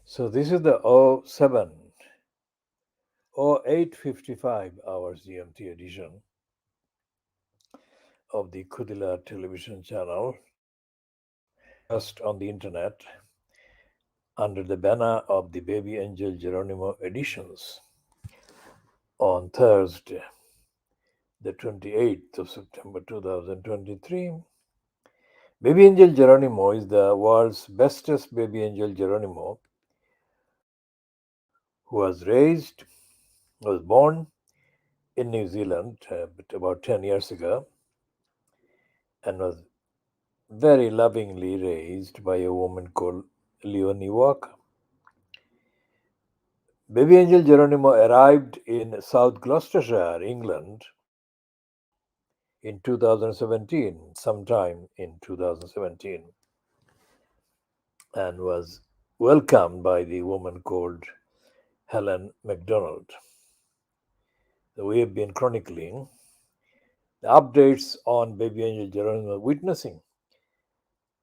So this is the 08:55 hours GMT edition of the Khoodeelaar television channel, broadcast on the internet under the banner of the Baby Angel Geronimo editions on Thursday, the 28th of September 2023. Baby Angel Geronimo is the world's bestest baby angel Geronimo who was born in New Zealand about 10 years ago and was very lovingly raised by a woman called Leonie Walker. Baby Angel Geronimo arrived in South Gloucestershire, England in 2017, sometime in 2017, and was welcomed by the woman called Helen MacDonald. We have been chronicling the updates on Baby Angel Geronimo witnessing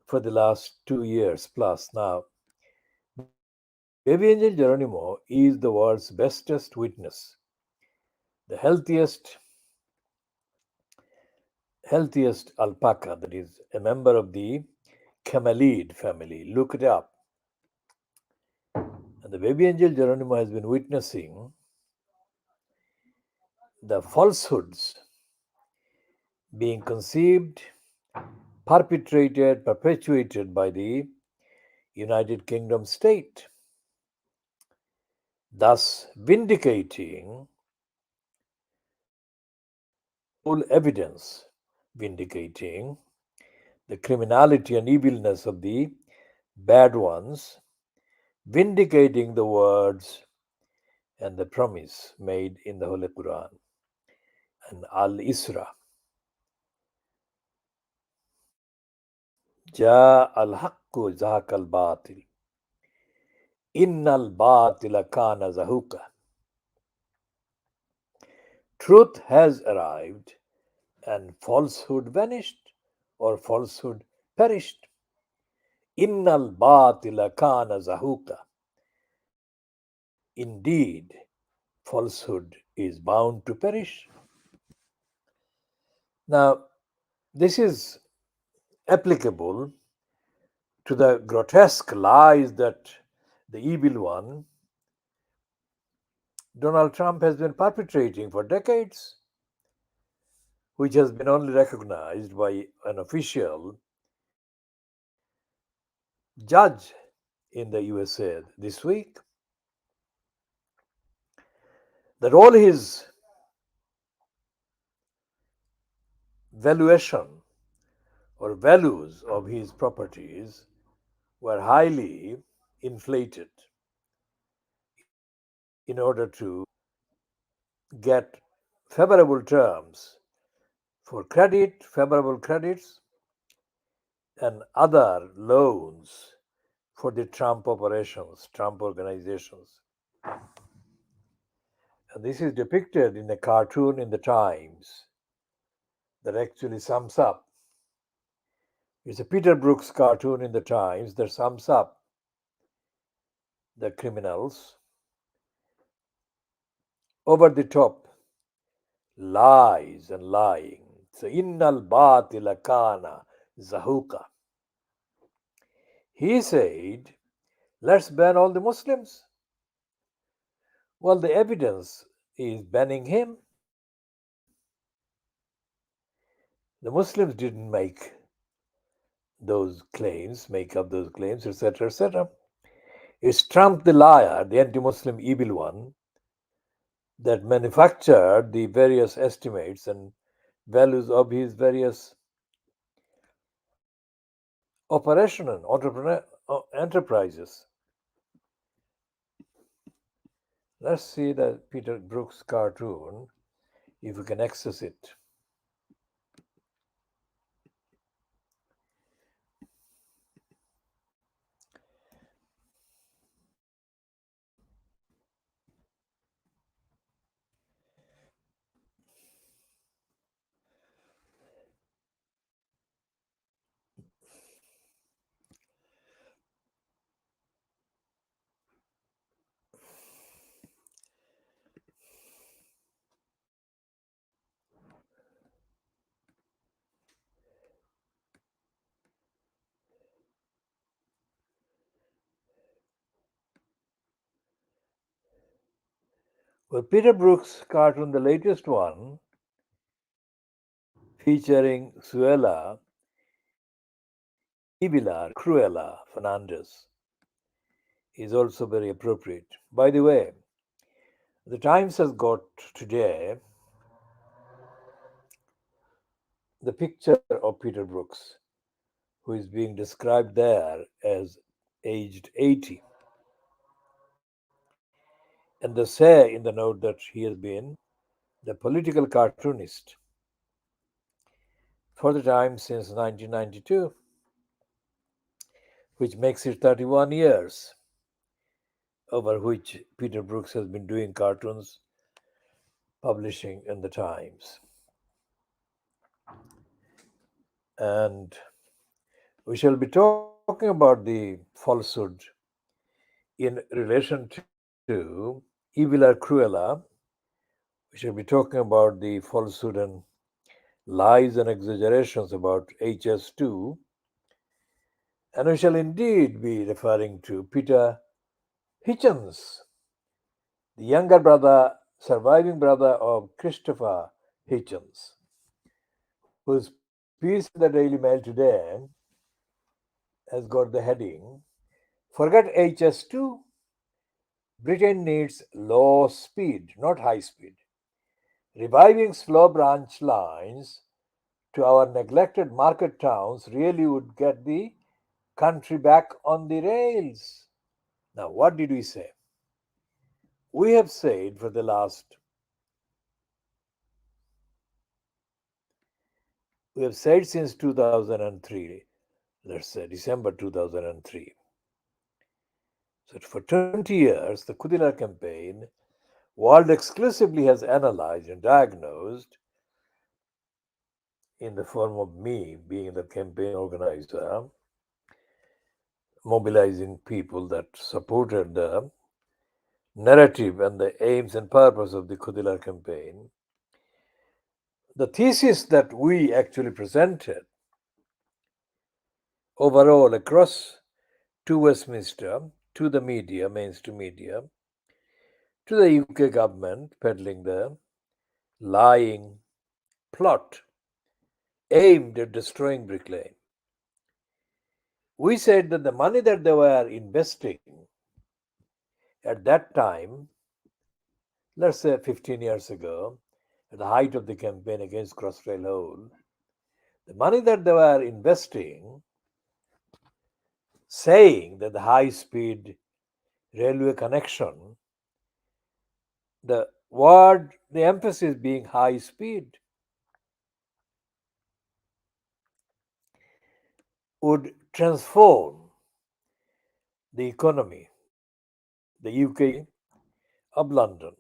for the last 2 years plus now. Baby Angel Geronimo is the world's bestest witness, the healthiest alpaca, that is a member of the camelid family. Look it up. And the baby angel Geronimo has been witnessing the falsehoods being conceived, perpetuated by the United Kingdom state, thus vindicating the criminality and evilness of the bad ones, vindicating the words and the promise made in the Holy Quran and Al Isra. Ja al haqqu zahaq al batil. Innal batila kana zahuka. Truth has arrived and falsehood vanished or falsehood perished. Innal batila kana zahuka. Indeed, falsehood is bound to perish. Now, this is applicable to the grotesque lies that the evil one, Donald Trump, has been perpetrating for decades, which has been only recognized by an official judge in the USA this week, that all his valuation or values of his properties were highly inflated in order to get favorable terms for favorable credits, and other loans for the Trump operations, Trump organizations. And this is depicted in a cartoon in the Times that actually sums up. It's a Peter Brooks cartoon in the Times that sums up the criminals over the top lies and lying. So innal batila kana zahuka. He said, let's ban all the Muslims. Well, the evidence is banning him. The Muslims didn't make up those claims, etc., etc. It's Trump the liar, the anti-Muslim evil one, that manufactured the various estimates and values of his various operation and enterprises. Let's see the Peter Brooks cartoon, if we can access it. Well, Peter Brook's cartoon, the latest one, featuring Suela, Ibilar, Cruella Fernandez, is also very appropriate. By the way, the Times has got today the picture of Peter Brooks, who is being described there as aged 80. And they say in the note that he has been the political cartoonist for the Times since 1992, which makes it 31 years over which Peter Brooks has been doing cartoons publishing in the Times. And we shall be talking about the falsehood in relation to Evil or Cruella. We shall be talking about the falsehood and lies and exaggerations about HS2. And we shall indeed be referring to Peter Hitchens, the younger brother, surviving brother of Christopher Hitchens, whose piece in the Daily Mail today has got the heading Forget HS2, Britain needs low speed, not high speed. Reviving slow branch lines to our neglected market towns really would get the country back on the rails. Now, what did we say? We have said for the last, we have said since 2003, let's say December 2003. So for 20 years, the Khudeelaar campaign, World exclusively has analyzed and diagnosed, in the form of me being the campaign organizer, mobilizing people that supported the narrative and the aims and purpose of the Khudeelaar campaign. The thesis that we actually presented overall across to Westminster, to the media, mainstream media, to the UK government peddling the lying plot aimed at destroying Brick Lane. We said that the money that they were investing at that time, let's say 15 years ago, at the height of the campaign against Crossrail Hole, the money that they were investing, saying that the high speed railway connection, the word, the emphasis being high speed, would transform the economy, the UK of London.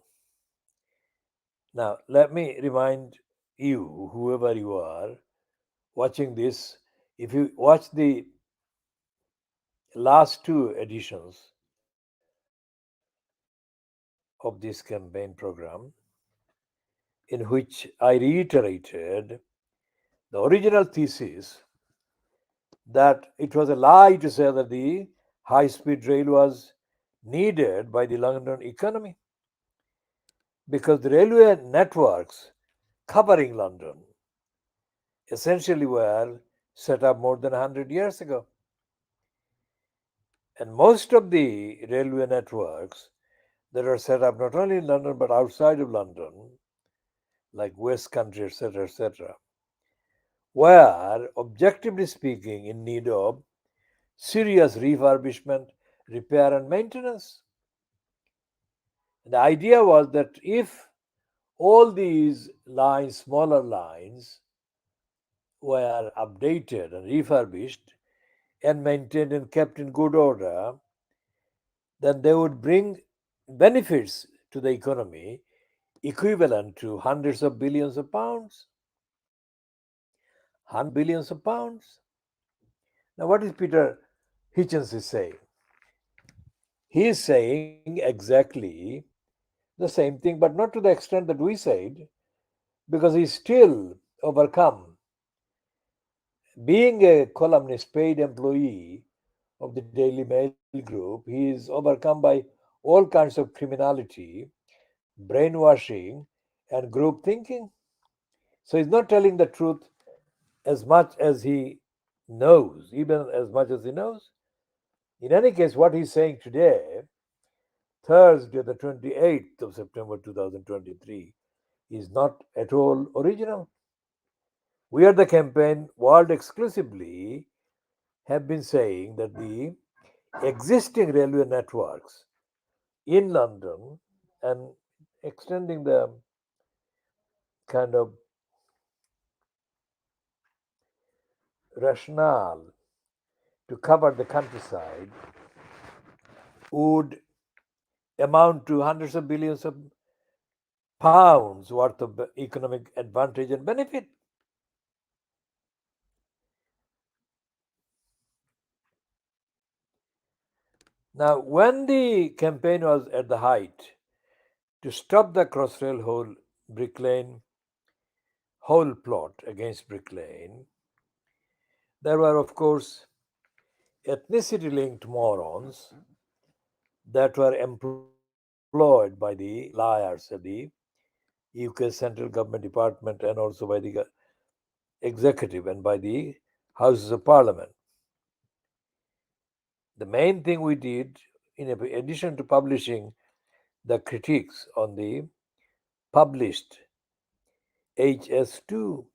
Now, let me remind you, whoever you are watching this, if you watch the last two editions of this campaign program, in which I reiterated the original thesis that it was a lie to say that the high speed rail was needed by the London economy because the railway networks covering London essentially were set up more than 100 years ago. And most of the railway networks that are set up not only in London but outside of London, like West Country, etc., were, objectively speaking, in need of serious refurbishment, repair, and maintenance. The idea was that if all these lines, smaller lines, were updated and refurbished and maintained and kept in good order, then they would bring benefits to the economy equivalent to hundreds of billions of pounds. Hundreds of billions of pounds. Now, what is Peter Hitchens is saying? He is saying exactly the same thing, but not to the extent that we said, because he's still overcome. Being a columnist, paid employee of the Daily Mail group, he is overcome by all kinds of criminality brainwashing, and group thinking. So he's not telling the truth as much as he knows, even as much as he knows. In any case, what he's saying today, Thursday, the 28th of September 2023, is not at all original. We at the campaign, world exclusively, have been saying that the existing railway networks in London and extending the kind of rationale to cover the countryside would amount to hundreds of billions of pounds worth of economic advantage and benefit. Now, when the campaign was at the height to stop the Crossrail Brick Lane whole plot against Brick Lane, there were, of course, ethnicity linked morons that were employed by the liars at the UK Central Government Department and also by the executive and by the Houses of Parliament. The main thing we did, in addition to publishing the critiques on the published HS2,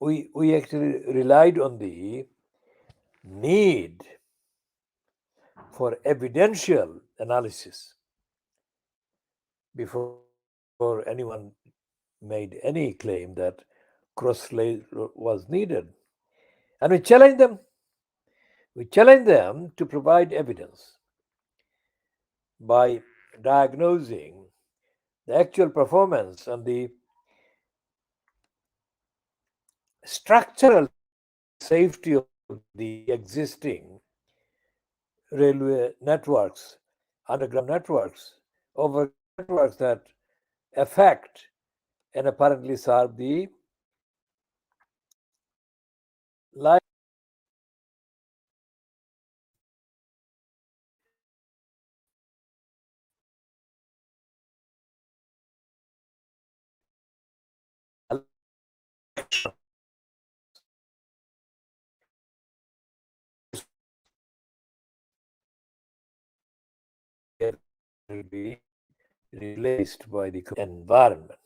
we actually relied on the need for evidential analysis before anyone made any claim that cross-rail was needed. And we challenged them to provide evidence by diagnosing the actual performance and the structural safety of the existing railway networks, underground networks, overground networks that affect and apparently serve the life. Be replaced by the environment.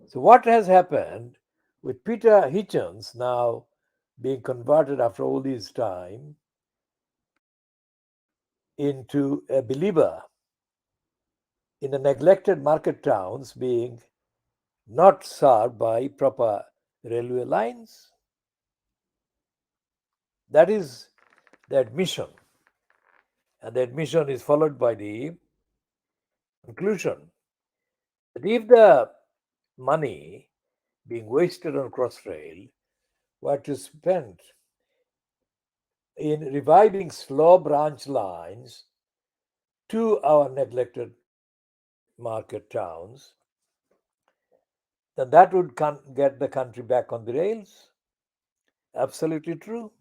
So, what has happened with Peter Hitchens now being converted after all this time into a believer in the neglected market towns being not served by proper railway lines? That is the admission. And the admission is followed by the conclusion that if the money being wasted on Crossrail were to spend in reviving slow branch lines to our neglected market towns, then that would get the country back on the rails. Absolutely true.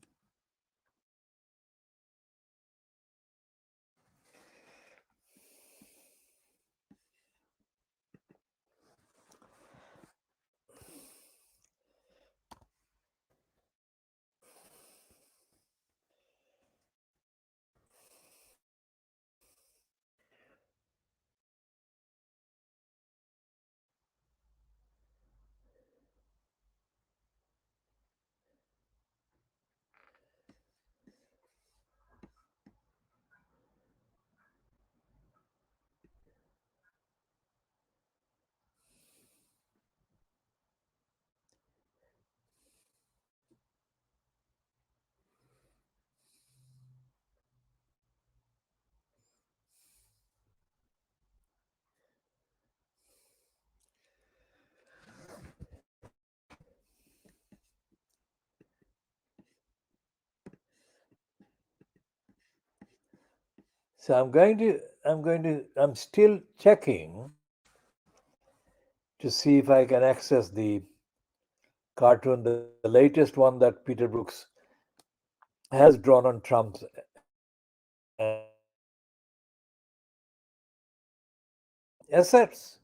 So I'm still checking to see if I can access the cartoon, the latest one that Peter Brooks has drawn on Trump's and assets.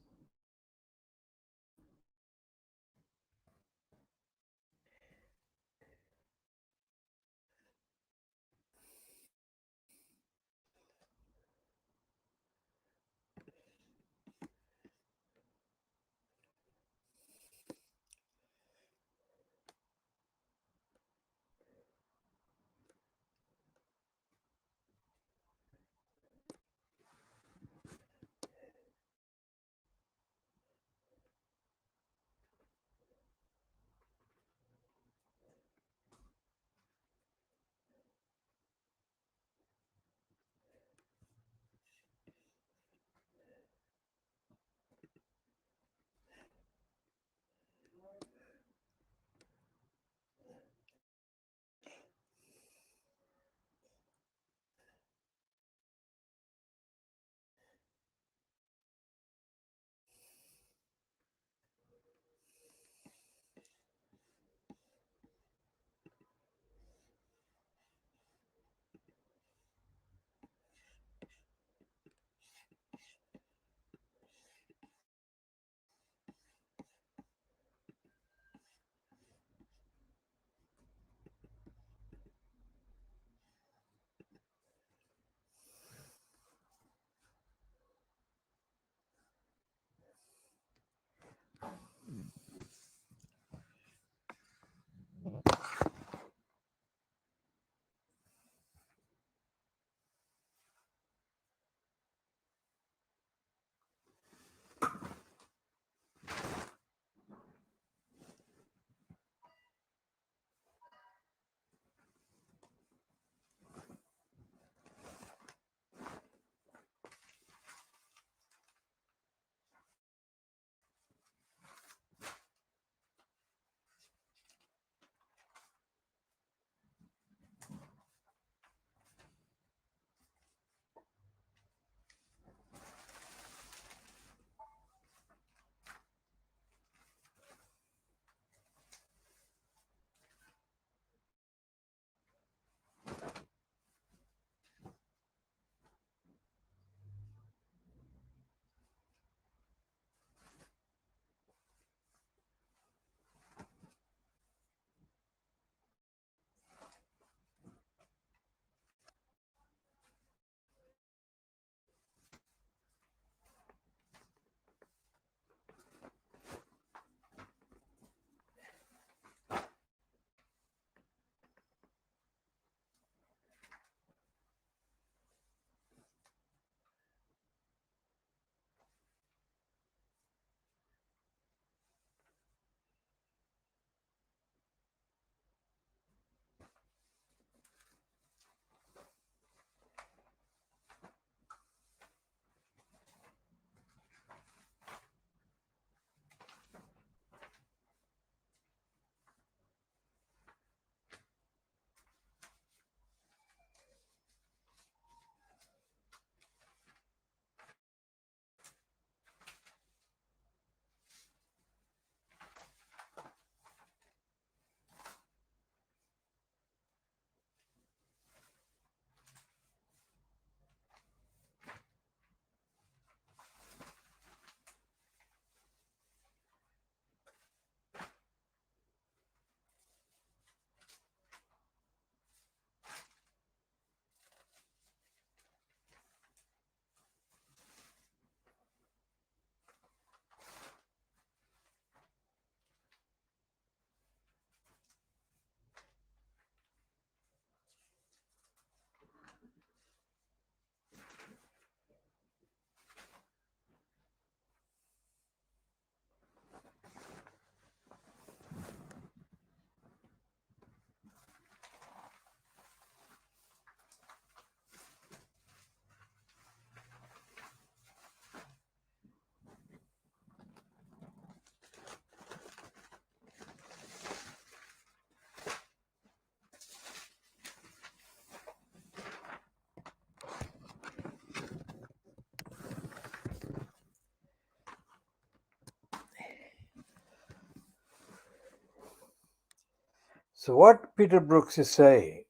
So what Peter Brooks is saying,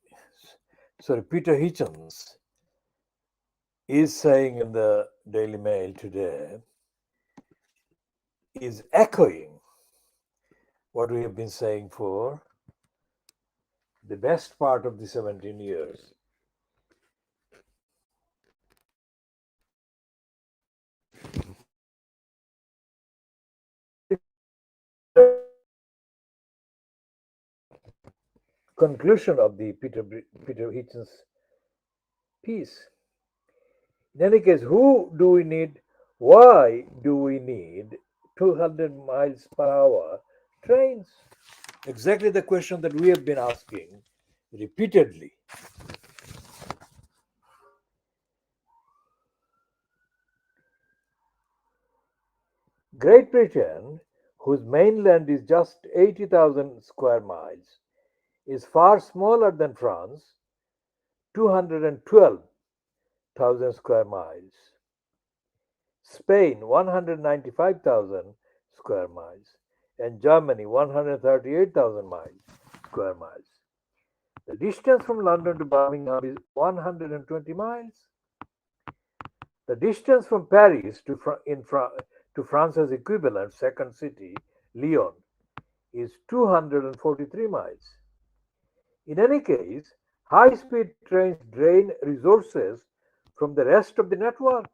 sorry, Peter Hitchens is saying in the Daily Mail today is echoing what we have been saying for the best part of the 17 years. Conclusion of the Peter Hitchens piece. In any case, who do we need? Why do we need 200 miles per hour trains? Exactly the question that we have been asking repeatedly. Great Britain, whose mainland is just 80,000 square miles, is far smaller than France, 212,000 square miles. Spain, 195,000 square miles, and Germany, 138,000 square miles. The distance from London to Birmingham is 120 miles. The distance from Paris to France's equivalent second city, Lyon, is 243 miles. In any case, high speed trains drain resources from the rest of the network.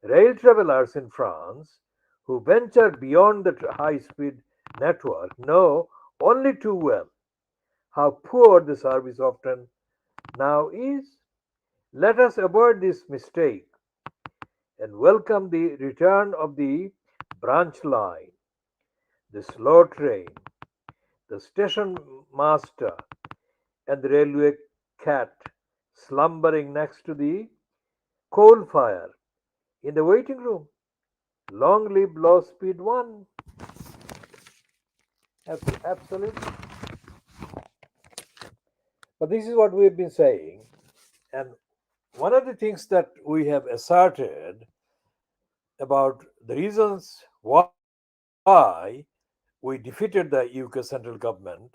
Rail travelers in France who venture beyond the high speed network know only too well how poor the service often now is. Let us avoid this mistake and welcome the return of the branch line, the slow train, the station master, and the railway cat slumbering next to the coal fire in the waiting room. Long live low speed one. Absolutely. But this is what we've been saying. And one of the things that we have asserted about the reasons why we defeated the UK central government,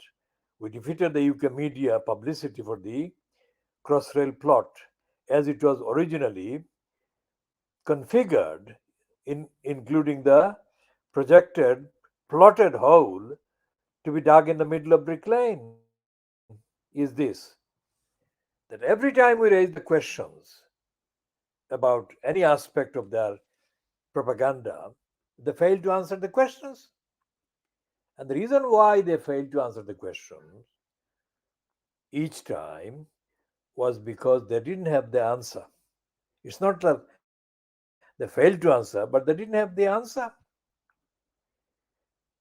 we defeated the UK media publicity for the Crossrail plot as it was originally configured, including the projected plotted hole to be dug in the middle of Brick Lane, is this: that every time we raise the questions about any aspect of their propaganda, they fail to answer the questions. And the reason why they failed to answer the questions each time was because they didn't have the answer. It's not that they failed to answer, but they didn't have the answer.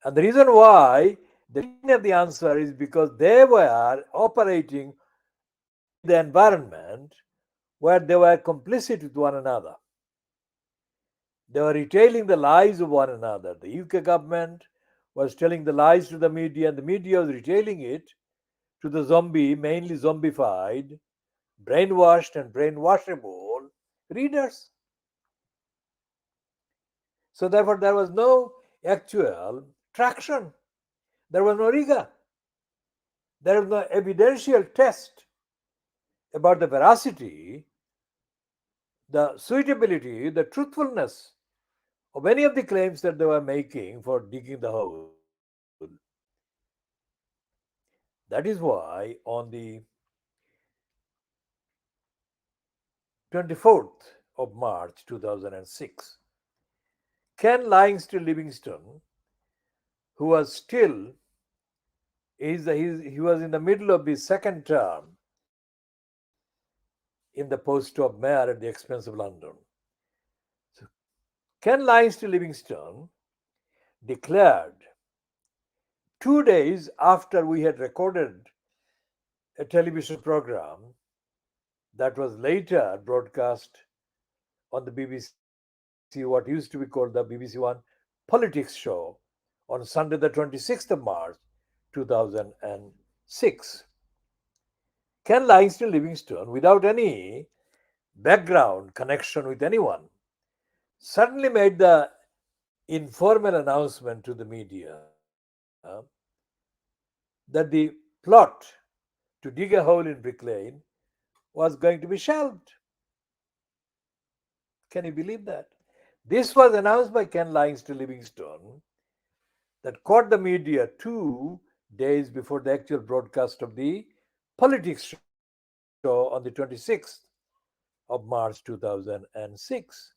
And the reason why they didn't have the answer is because they were operating in the environment where they were complicit with one another. They were retailing the lies of one another. The UK government was telling the lies to the media, and the media was retailing it to the mainly zombified, brainwashed, and brainwashable readers. So, therefore, there was no actual traction. There was no rigor. There was no evidential test about the veracity, the suitability, the truthfulness of any of the claims that they were making for digging the hole. That is why on the 24th of March 2006, Ken Livingston Livingston, who was still he was in the middle of his second term in the post of mayor at the expense of London. So Ken Livingston Livingston declared 2 days after we had recorded a television program that was later broadcast on the BBC, what used to be called the BBC One Politics Show, on Sunday, the 26th of March 2006. Ken Livingston Livingston, without any background connection with anyone, suddenly made the informal announcement to the media that the plot to dig a hole in Brick Lane was going to be shelved. Can you believe that? This was announced by Ken Lyons to Livingstone that caught the media 2 days before the actual broadcast of the politics show on the 26th of March 2006.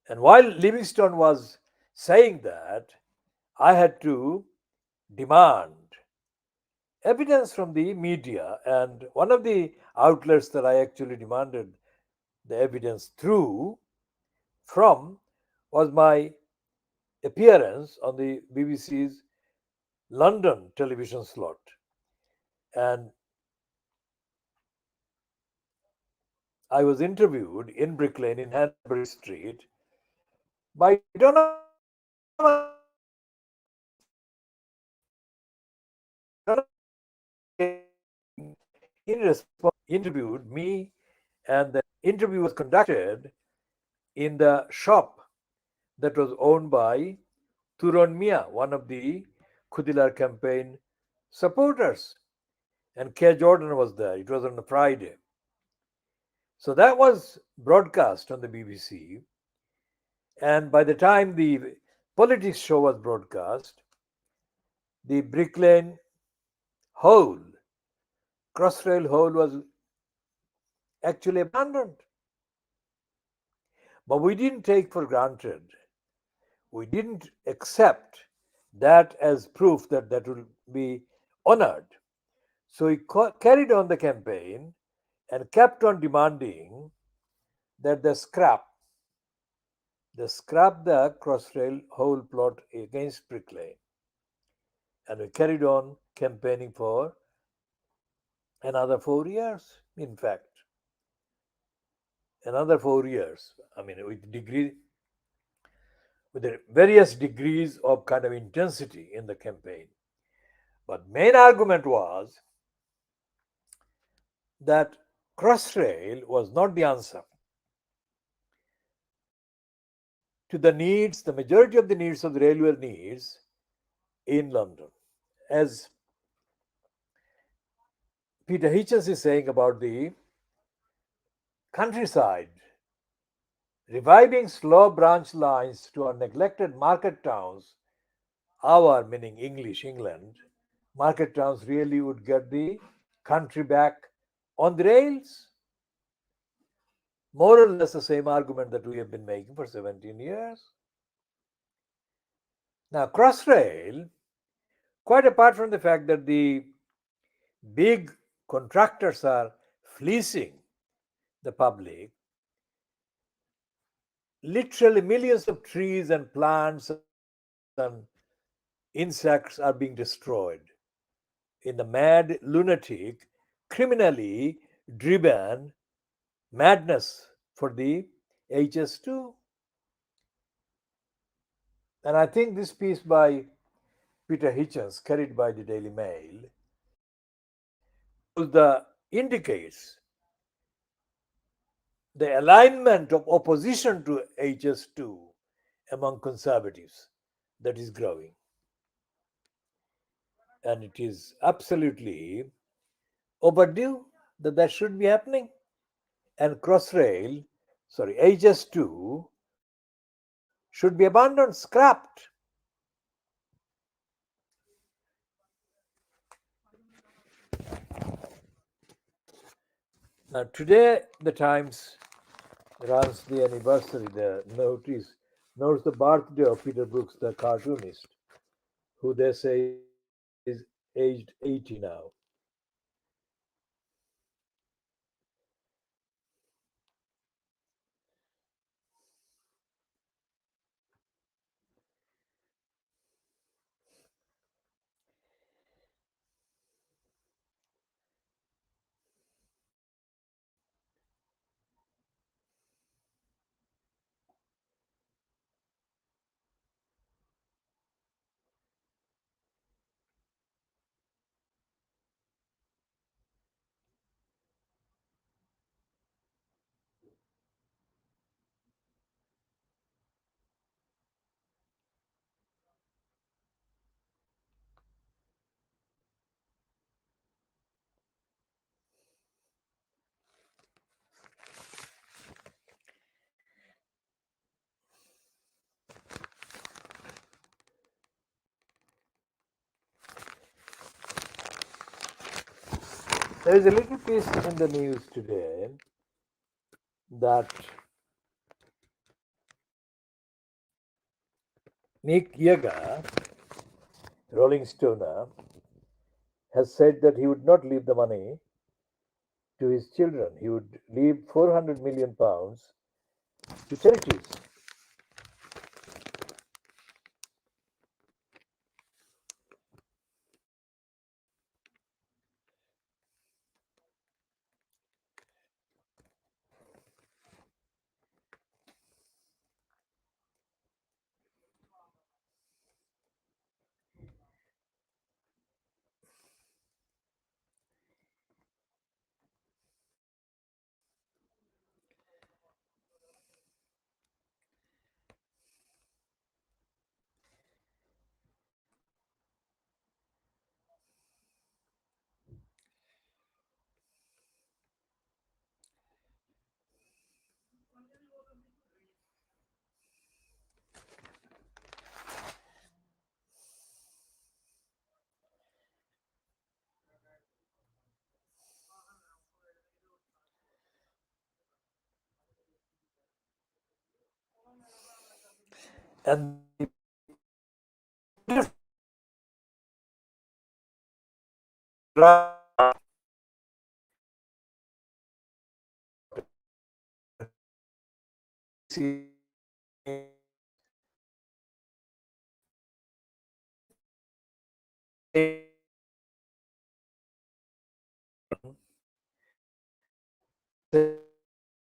And while Livingstone was saying that, I had to demand evidence from the media. And one of the outlets that I actually demanded the evidence from was my appearance on the BBC's London television slot. And I was interviewed in Brick Lane in Hanbury Street by Donna McKay. Donna McKay, in response, interviewed me, and the interview was conducted in the shop that was owned by Turon Mia, one of the Khudilar campaign supporters. And K. Jordan was there. It was on a Friday. So that was broadcast on the BBC. And by the time the politics show was broadcast, the Brick Lane hole, Crossrail hole, was actually abandoned. But we didn't take for granted, we didn't accept that as proof that that will be honored. So he carried on the campaign and kept on demanding that they scrap the Crossrail hole plot against Brick Lane. And we carried on campaigning for another 4 years, in fact. Another 4 years. I mean, with the various degrees of kind of intensity in the campaign. But main argument was that Crossrail was not the answer to the needs, the majority of the needs of the railway needs in London. As Peter Hitchens is saying about the countryside, reviving slow branch lines to our neglected market towns, our meaning English, England, market towns really would get the country back on the rails. More or less the same argument that we have been making for 17 years. Now, Crossrail, quite apart from the fact that the big contractors are fleecing the public, literally millions of trees and plants and insects are being destroyed in the mad, lunatic, criminally driven madness for the HS2. And I think this piece by Peter Hitchens, carried by the Daily Mail, indicates the alignment of opposition to HS2 among conservatives that is growing. And it is absolutely overdue that that should be happening. And HS2 should be abandoned, scrapped. Now, today, the Times runs the anniversary, notes the birthday of Peter Brooks, the cartoonist, who they say is aged 80 now. There is a little piece in the news today that Nick Yaga, Rolling Stoner, has said that he would not leave the money to his children. He would leave 400 million pounds to charities. And the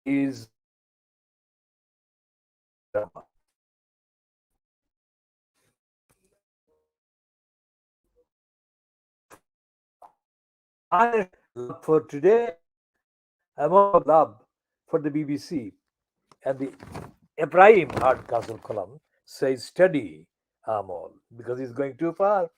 is I for today. I'm on lab for the BBC, and the Ibrahim Hardcastle column says steady Amol because he's going too far.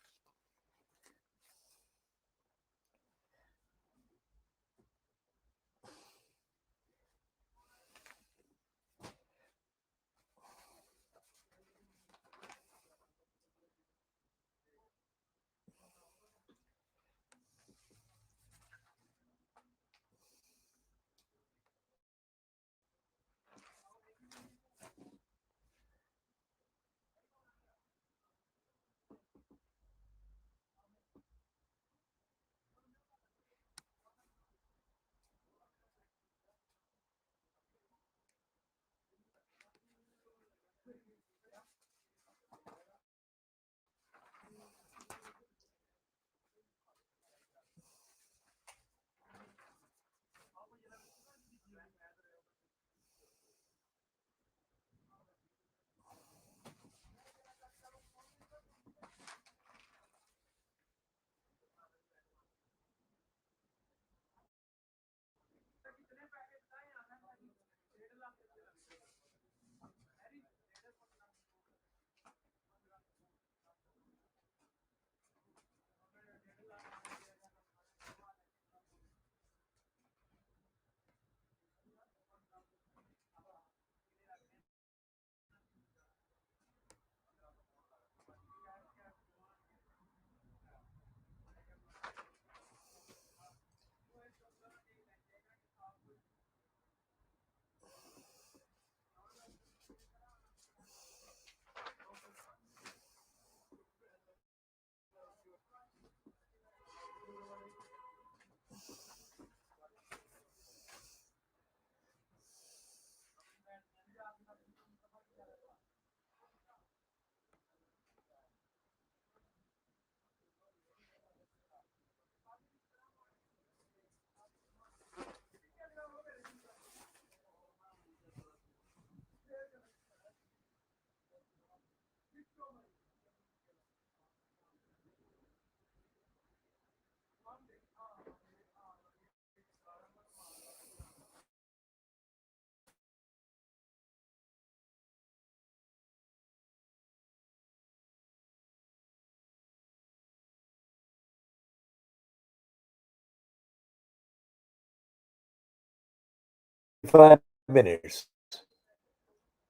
Five minutes,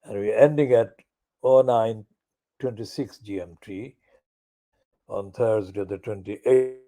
and we're ending at 09:26 GMT on Thursday, the 28th